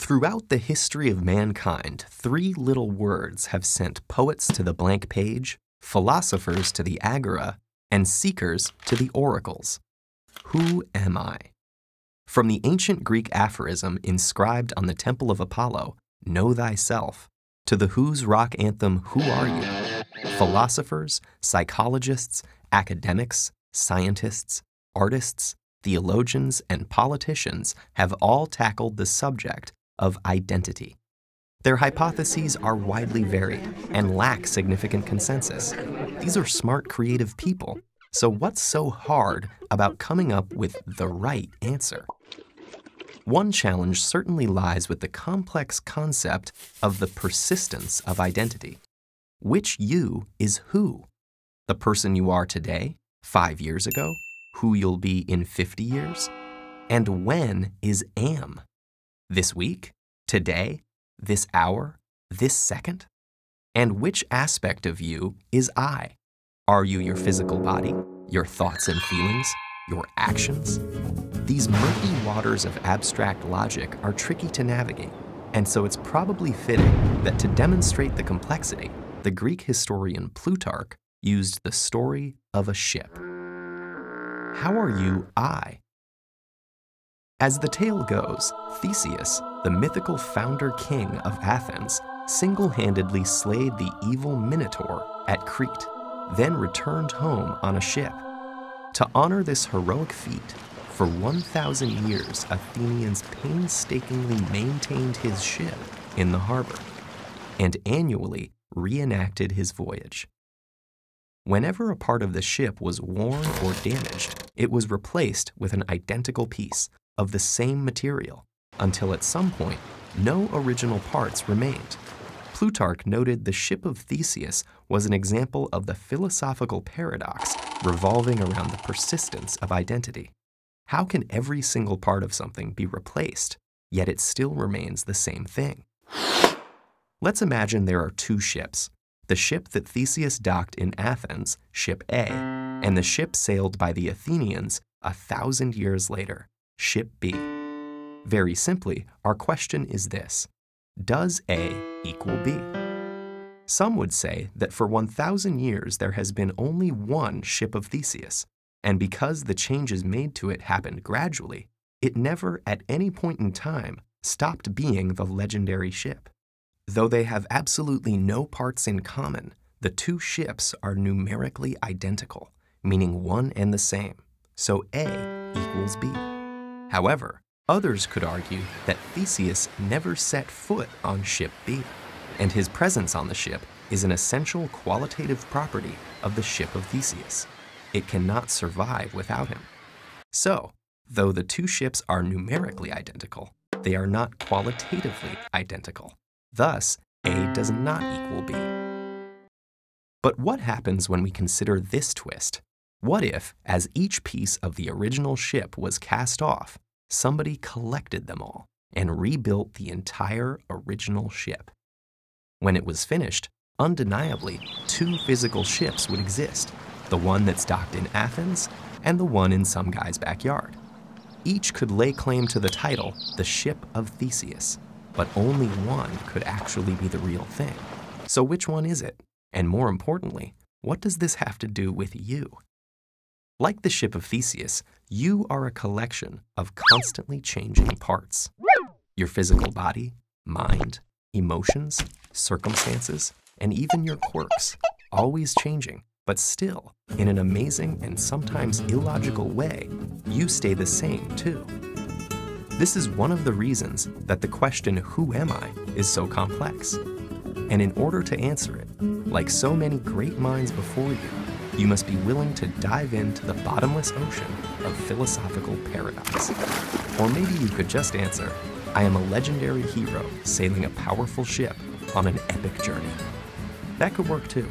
Throughout the history of mankind, three little words have sent poets to the blank page, philosophers to the agora, and seekers to the oracles. Who am I? From the ancient Greek aphorism inscribed on the Temple of Apollo, "Know thyself," to the Who's Rock anthem, "Who are you?" Philosophers, psychologists, academics, scientists, artists, theologians, and politicians have all tackled the subject of identity. Their hypotheses are widely varied and lack significant consensus. These are smart, creative people. So what's so hard about coming up with the right answer? One challenge certainly lies with the complex concept of the persistence of identity. Which you is who? The person you are today, 5 years ago, who you'll be in 50 years? And when is am? This week? Today? This hour? This second? And which aspect of you is I? Are you your physical body, your thoughts and feelings, your actions? These murky waters of abstract logic are tricky to navigate, and so it's probably fitting that to demonstrate the complexity, the Greek historian Plutarch used the story of a ship. How are you I? As the tale goes, Theseus, the mythical founder-king of Athens, single-handedly slayed the evil Minotaur at Crete, then returned home on a ship. To honor this heroic feat, for 1,000 years Athenians painstakingly maintained his ship in the harbor, and annually reenacted his voyage. Whenever a part of the ship was worn or damaged, it was replaced with an identical piece of the same material, until at some point, no original parts remained. Plutarch noted the ship of Theseus was an example of the philosophical paradox revolving around the persistence of identity. How can every single part of something be replaced, yet it still remains the same thing? Let's imagine there are two ships. The ship that Theseus docked in Athens, Ship A, and the ship sailed by the Athenians 1,000 years later, Ship B. Very simply, our question is this: does A equal B? Some would say that for 1,000 years there has been only one ship of Theseus, and because the changes made to it happened gradually, it never at any point in time stopped being the legendary ship. Though they have absolutely no parts in common, the two ships are numerically identical, meaning one and the same, so A equals B. However, others could argue that Theseus never set foot on Ship B, and his presence on the ship is an essential qualitative property of the ship of Theseus. It cannot survive without him. So, though the two ships are numerically identical, they are not qualitatively identical. Thus, A does not equal B. But what happens when we consider this twist? What if, as each piece of the original ship was cast off, somebody collected them all and rebuilt the entire original ship? When it was finished, undeniably, two physical ships would exist, the one that's docked in Athens and the one in some guy's backyard. Each could lay claim to the title, the Ship of Theseus, but only one could actually be the real thing. So which one is it? And more importantly, what does this have to do with you? Like the ship of Theseus, you are a collection of constantly changing parts. Your physical body, mind, emotions, circumstances, and even your quirks, always changing, but still, in an amazing and sometimes illogical way, you stay the same too. This is one of the reasons that the question, who am I, is so complex. And in order to answer it, like so many great minds before you, you must be willing to dive into the bottomless ocean of philosophical paradox. Or maybe you could just answer, I am a legendary hero sailing a powerful ship on an epic journey. That could work too.